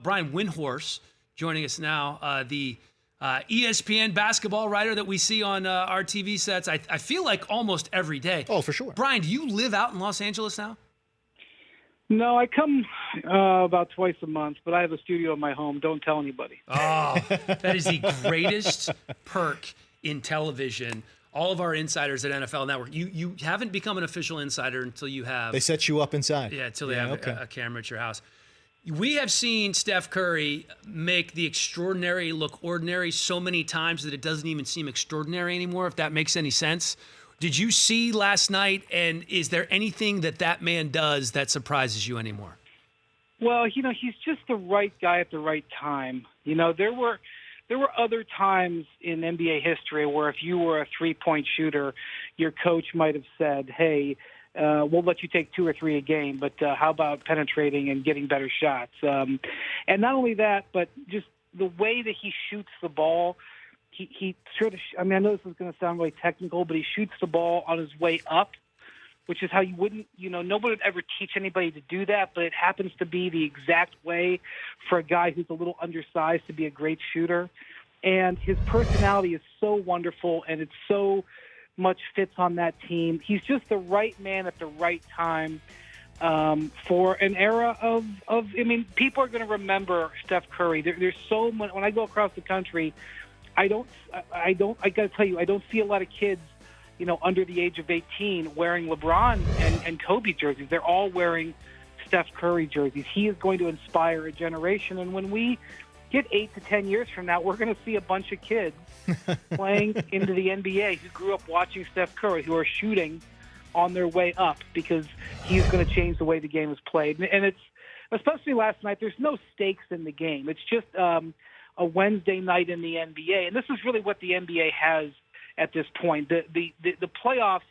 Brian Windhorst joining us now, the ESPN basketball writer that we see on our TV sets. I feel like almost every day. Oh, for sure. Brian, do you live out in Los Angeles now? No, I come about twice a month, but I have a studio in my home. Don't tell anybody. Oh, that is the greatest perk in television. All of our insiders at NFL Network, you haven't become an official insider until you have. They set you up inside. Yeah, until they have a camera at your house. We have seen Steph Curry make the extraordinary look ordinary so many times that it doesn't even seem extraordinary anymore, if that makes any sense. Did you see last night, and is there anything that man does that surprises you anymore? Well, he's just the right guy at the right time. There were other times in NBA history where if you were a three-point shooter, your coach might have said, hey, we'll let you take 2 or 3 a game, but how about penetrating and getting better shots? And not only that, but just the way that he shoots the ball, he sort of, I know this is going to sound really technical, but he shoots the ball on his way up, which is how you wouldn't, nobody would ever teach anybody to do that, but it happens to be the exact way for a guy who's a little undersized to be a great shooter. And his personality is so wonderful, and it's so much fits on that team. He's just the right man at the right time for an era of people are going to remember Steph Curry. There's so much. When I go across the country, I got to tell you, I don't see a lot of kids, under the age of 18 wearing LeBron and Kobe jerseys. They're all wearing Steph Curry jerseys. He is going to inspire a generation. And when we get 8 to 10 years from now, we're going to see a bunch of kids playing into the NBA who grew up watching Steph Curry, who are shooting on their way up because he's going to change the way the game is played. And it's, especially last night, there's no stakes in the game. It's just a Wednesday night in the NBA. And this is really what the NBA has at this point. The playoffs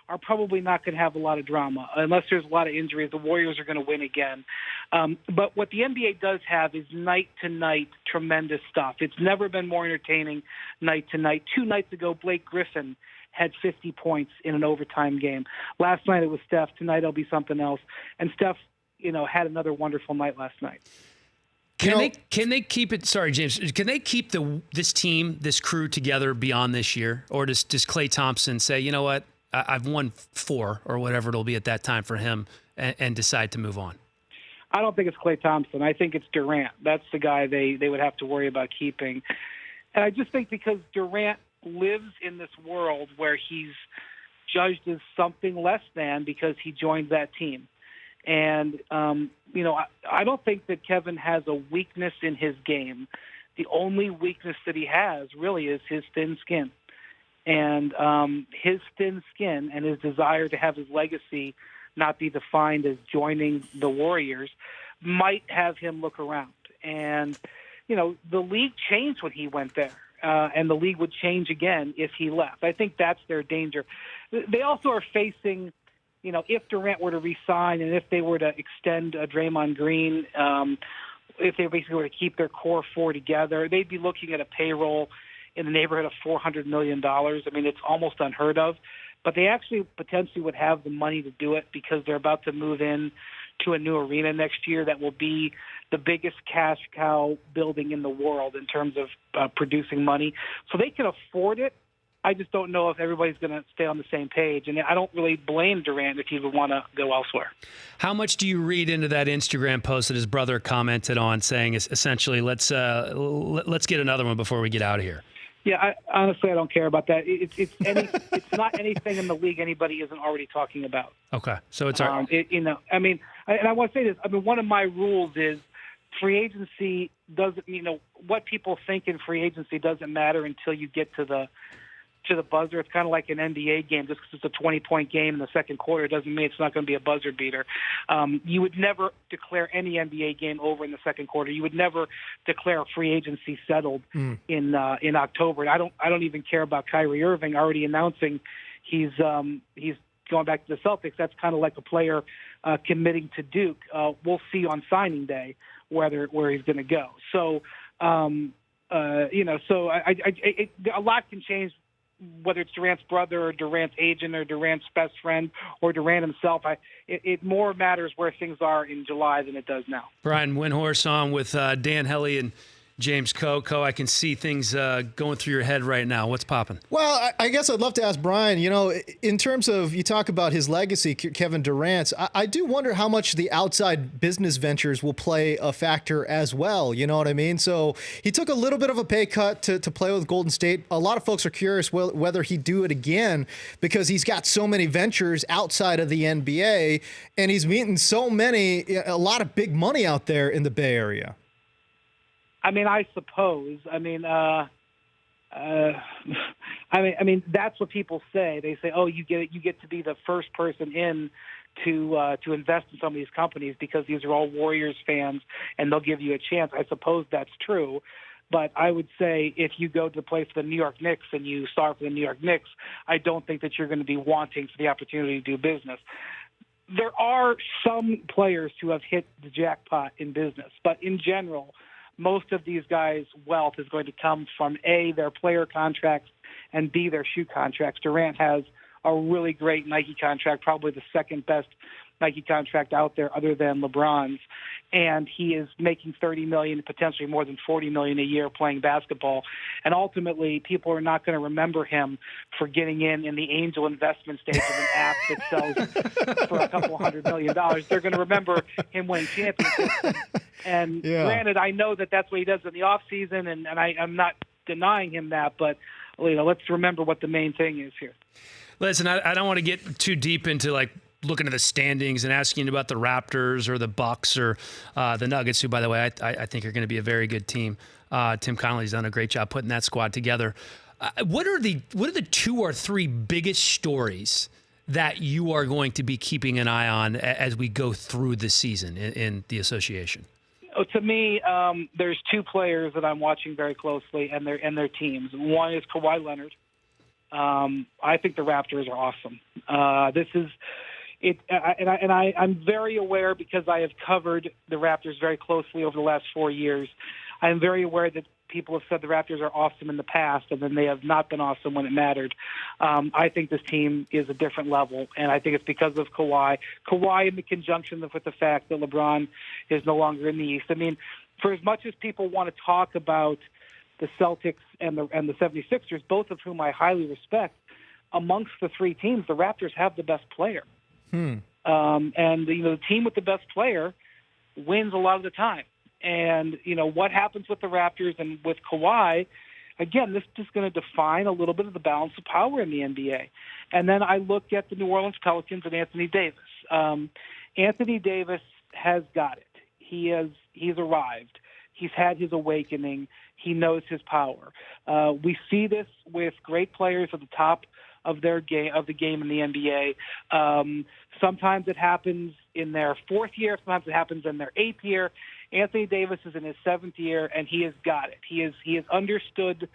are probably not going to have a lot of drama unless there's a lot of injuries. The Warriors are going to win again. But what the NBA does have is night-to-night tremendous stuff. It's never been more entertaining night-to-night. 2 nights ago, Blake Griffin had 50 points in an overtime game. Last night it was Steph. Tonight it'll be something else. And Steph, had another wonderful night last night. Can they keep it? Sorry, James. Can they keep this team, this crew together beyond this year, or does Klay Thompson say, you know what, I've won 4 or whatever it'll be at that time for him, and decide to move on? I don't think it's Klay Thompson. I think it's Durant. That's the guy they would have to worry about keeping. And I just think because Durant lives in this world where he's judged as something less than because he joined that team. And, I don't think that Kevin has a weakness in his game. The only weakness that he has really is his thin skin. And his thin skin and his desire to have his legacy not be defined as joining the Warriors might have him look around. And, the league changed when he went there. And the league would change again if he left. I think that's their danger. They also are facing, if Durant were to re-sign and if they were to extend Draymond Green, if they basically were to keep their core 4 together, they'd be looking at a payroll in the neighborhood of $400 million. It's almost unheard of. But they actually potentially would have the money to do it because they're about to move in to a new arena next year that will be the biggest cash cow building in the world in terms of producing money. So they can afford it. I just don't know if everybody's going to stay on the same page. And I don't really blame Durant if he would want to go elsewhere. How much do you read into that Instagram post that his brother commented on, saying essentially, let's get another one before we get out of here? Yeah, honestly, I don't care about that. It's not anything in the league anybody isn't already talking about. Okay, so it's our. And I want to say this. One of my rules is free agency doesn't. What people think in free agency doesn't matter until you get to the buzzer. It's kind of like an NBA game. Just because it's a 20-point game in the second quarter doesn't mean it's not going to be a buzzer beater. You would never declare any NBA game over in the second quarter. You would never declare free agency settled in October. And I don't even care about Kyrie Irving already announcing he's going back to the Celtics. That's kind of like a player committing to Duke. We'll see on signing day where he's going to go. So, so a lot can change whether it's Durant's brother or Durant's agent or Durant's best friend or Durant himself. It more matters where things are in July than it does now. Brian Windhorst on with Dan Helly and James Coe. I can see things going through your head right now. What's popping? Well, I guess I'd love to ask Brian, in terms of, you talk about his legacy, Kevin Durant, I do wonder how much the outside business ventures will play a factor as well. You know what I mean? So he took a little bit of a pay cut to play with Golden State. A lot of folks are curious whether he'd do it again because he's got so many ventures outside of the NBA and he's meeting a lot of big money out there in the Bay Area. I mean, I suppose. I mean, that's what people say. They say, "Oh, you get to be the first person in to invest in some of these companies because these are all Warriors fans, and they'll give you a chance." I suppose that's true, but I would say if you go to play for the New York Knicks and you start for the New York Knicks, I don't think that you're going to be wanting for the opportunity to do business. There are some players who have hit the jackpot in business, but in general, most of these guys' wealth is going to come from A, their player contracts, and B, their shoe contracts. Durant has a really great Nike contract, probably the second best Nike contract out there other than LeBron's, and he is making $30 million, potentially more than $40 million a year playing basketball. And ultimately, people are not going to remember him for getting in the angel investment stage of an app that sells for a couple $100 million. They're going to remember him winning championships. And Granted, I know that that's what he does in the off season, and I'm not denying him that, but let's remember what the main thing is here. Listen, I don't want to get too deep into looking at the standings and asking about the Raptors or the Bucks or the Nuggets, who, by the way, I think are going to be a very good team. Tim Connolly's done a great job putting that squad together. What are the 2 or 3 biggest stories that you are going to be keeping an eye on as we go through the season in the association? To me, there's 2 players that I'm watching very closely, and their teams. One is Kawhi Leonard. I think the Raptors are awesome. This is it, and I'm very aware because I have covered the Raptors very closely over the last 4 years. I'm very aware that people have said the Raptors are awesome in the past, and then they have not been awesome when it mattered. I think this team is a different level, and I think it's because of Kawhi. Kawhi in the conjunction with the fact that LeBron is no longer in the East. I mean, for as much as people want to talk about the Celtics and the 76ers, both of whom I highly respect, amongst the 3 teams, the Raptors have the best player. And the team with the best player wins a lot of the time. And what happens with the Raptors and with Kawhi, again, this is going to define a little bit of the balance of power in the NBA. And then I look at the New Orleans Pelicans and Anthony Davis. Anthony Davis has got it. He's arrived. He's had his awakening. He knows his power. We see this with great players at the top of their game, of the game in the NBA. Sometimes it happens in their 4th year. Sometimes it happens in their 8th year. Anthony Davis is in his 7th year, and he has got it. He has understood,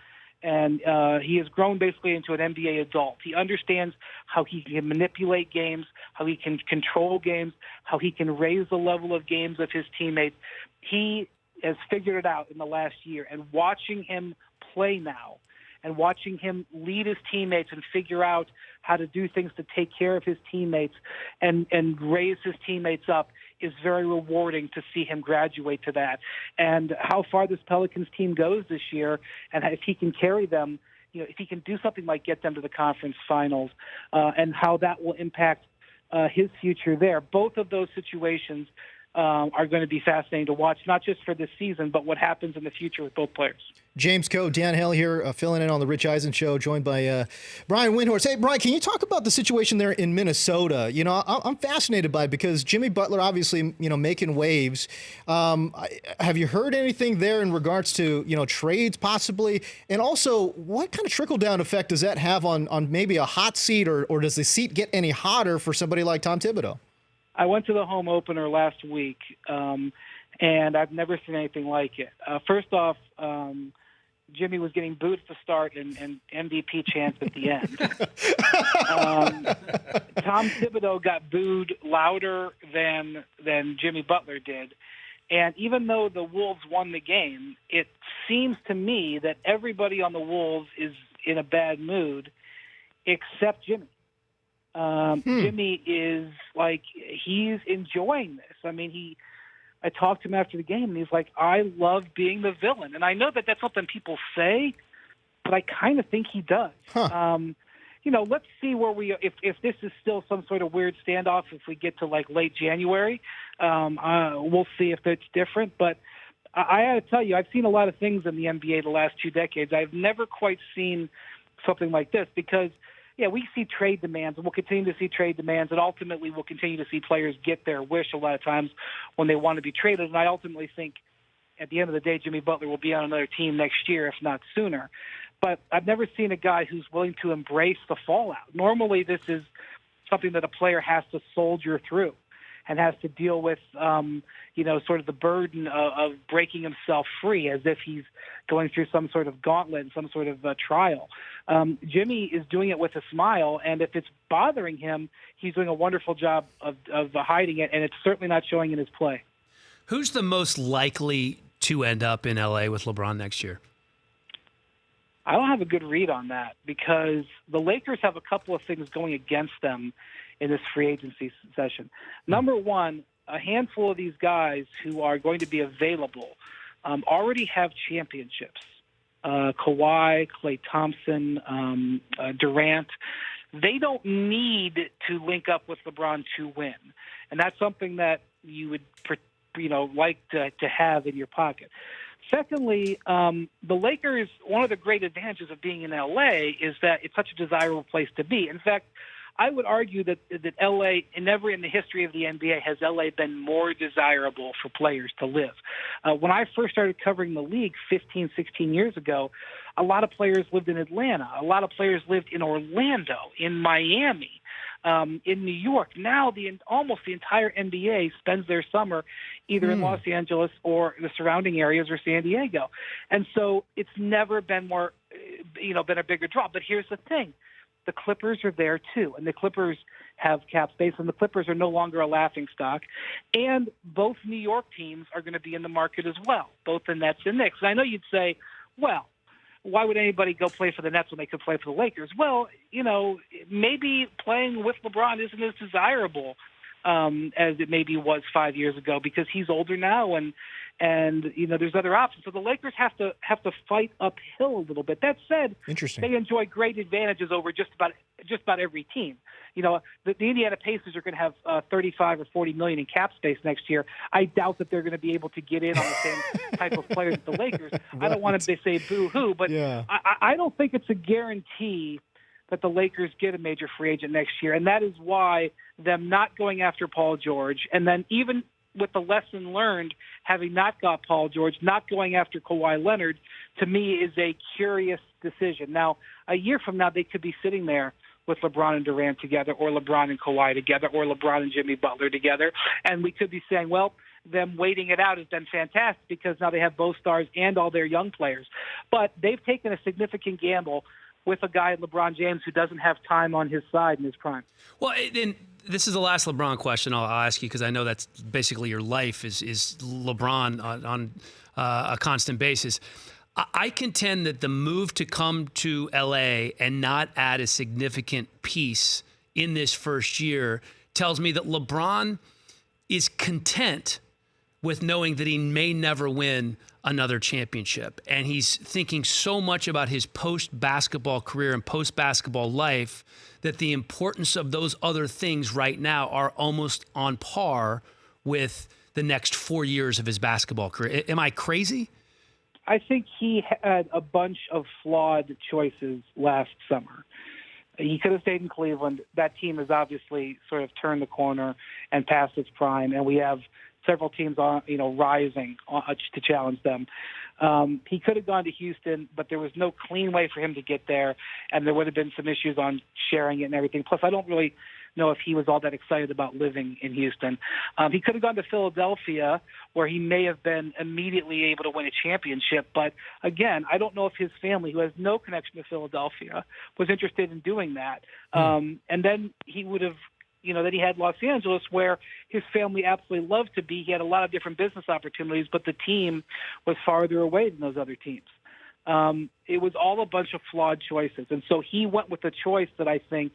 and he has grown basically into an NBA adult. He understands how he can manipulate games, how he can control games, how he can raise the level of games of his teammates. He has figured it out in the last year, and watching him play now and watching him lead his teammates and figure out how to do things to take care of his teammates and raise his teammates up is very rewarding to see him graduate to that. And how far this Pelicans team goes this year, and if he can carry them, if he can do something like get them to the conference finals, and how that will impact his future there. Both of those situations are going to be fascinating to watch, not just for this season, but what happens in the future with both players. James Coe, Dan Hale here, filling in on the Rich Eisen Show, joined by Brian Windhorst. Hey, Brian, can you talk about the situation there in Minnesota? I'm fascinated by it because Jimmy Butler, obviously, making waves. Have you heard anything there in regards to, trades possibly? And also, what kind of trickle-down effect does that have on maybe a hot seat, or does the seat get any hotter for somebody like Tom Thibodeau? I went to the home opener last week, and I've never seen anything like it. First off, Jimmy was getting booed at the start and MVP chants at the end. Tom Thibodeau got booed louder than Jimmy Butler did. And even though the Wolves won the game, it seems to me that everybody on the Wolves is in a bad mood except Jimmy. Jimmy is like, he's enjoying this. I mean, I talked to him after the game, and he's like, I love being the villain. And I know that that's something people say, but I kind of think he does. Let's see where if this is still some sort of weird standoff, if we get to like late January, we'll see if it's different. But I got to tell you, I've seen a lot of things in the NBA the last 2 decades. I've never quite seen something like this because, yeah, we see trade demands, and we'll continue to see trade demands, and ultimately we'll continue to see players get their wish a lot of times when they want to be traded. And I ultimately think at the end of the day, Jimmy Butler will be on another team next year, if not sooner. But I've never seen a guy who's willing to embrace the fallout. Normally this is something that a player has to soldier through and has to deal with, sort of the burden of breaking himself free as if he's going through some sort of gauntlet, some sort of trial. Jimmy is doing it with a smile, and if it's bothering him, he's doing a wonderful job of hiding it, and it's certainly not showing in his play. Who's the most likely to end up in LA with LeBron next year? I don't have a good read on that because the Lakers have a couple of things going against them in this free agency session. Number one, a handful of these guys who are going to be available already have championships. Kawhi, Klay Thompson, Durant. They don't need to link up with LeBron to win. And that's something that you would like to have in your pocket. Secondly, the Lakers, one of the great advantages of being in L.A. is that it's such a desirable place to be. In fact, I would argue that L.A., never in the history of the NBA has L.A. been more desirable for players to live. When I first started covering the league 15, 16 years ago, a lot of players lived in Atlanta. A lot of players lived in Orlando, in Miami, in New York. Now, almost the entire NBA spends their summer either in Los Angeles or the surrounding areas or San Diego. And so it's never been been a bigger draw. But here's the thing. The Clippers are there, too, and the Clippers have cap space, and the Clippers are no longer a laughingstock. And both New York teams are going to be in the market as well, both the Nets and Knicks. And I know you'd say, well, why would anybody go play for the Nets when they could play for the Lakers? Well, maybe playing with LeBron isn't as desirable as it maybe was 5 years ago because he's older now and there's other options. So the Lakers have to fight uphill a little bit. That said, they enjoy great advantages over just about every team. The Indiana Pacers are going to have 35 or 40 million in cap space next year. I doubt that they're going to be able to get in on the same type of players as the Lakers. Right. I don't want to say boo-hoo, but yeah. I don't think it's a guarantee that the Lakers get a major free agent next year, and that is why them not going after Paul George, and then even with the lesson learned, having not got Paul George, not going after Kawhi Leonard, to me is a curious decision. Now, a year from now, they could be sitting there with LeBron and Durant together, or LeBron and Kawhi together, or LeBron and Jimmy Butler together, and we could be saying, well, them waiting it out has been fantastic because now they have both stars and all their young players. But they've taken a significant gamble with a guy, LeBron James, who doesn't have time on his side in his prime. Well, then this is the last LeBron question I'll ask you because I know that's basically your life is LeBron on a constant basis. I contend that the move to come to L.A. and not add a significant piece in this first year tells me that LeBron is content with knowing that he may never win another championship. And he's thinking so much about his post-basketball career and post-basketball life that the importance of those other things right now are almost on par with the next 4 years of his basketball career. Am I crazy? I think he had a bunch of flawed choices last summer. He could have stayed in Cleveland. That team has obviously sort of turned the corner and past its prime, and we have several teams rising to challenge them. He could have gone to Houston, but there was no clean way for him to get there, and there would have been some issues on sharing it and everything. Plus, I don't really know if he was all that excited about living in Houston. He could have gone to Philadelphia, where he may have been immediately able to win a championship. But again, I don't know if his family, who has no connection to Philadelphia, was interested in doing that. And then he would have, then he had Los Angeles, where his family absolutely loved to be. He had a lot of different business opportunities, but the team was farther away than those other teams. It was all a bunch of flawed choices. And so he went with a choice that I think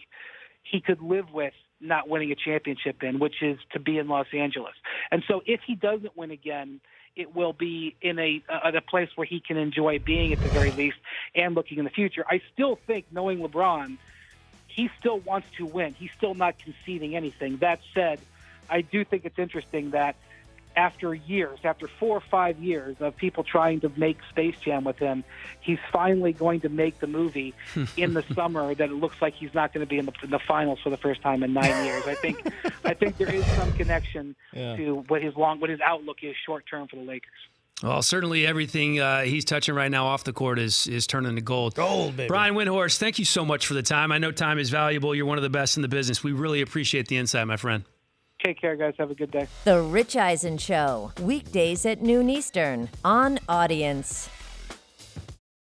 he could live with not winning a championship in, which is to be in Los Angeles. And so if he doesn't win again, it will be in a place where he can enjoy being at the very least and looking in the future. I still think, knowing LeBron, he still wants to win. He's still not conceding anything. That said, I do think it's interesting that after 4 or 5 years of people trying to make Space Jam with him, he's finally going to make the movie in the summer that it looks like he's not going to be in the finals for the first time in 9 years. I think there is some connection to what his outlook is short term for the Lakers. Well, certainly everything he's touching right now off the court is turning to gold. Gold, baby. Brian Windhorst, thank you so much for the time. I know time is valuable. You're one of the best in the business. We really appreciate the insight, my friend. Take care, guys. Have a good day. The Rich Eisen Show, weekdays at noon Eastern on Audience.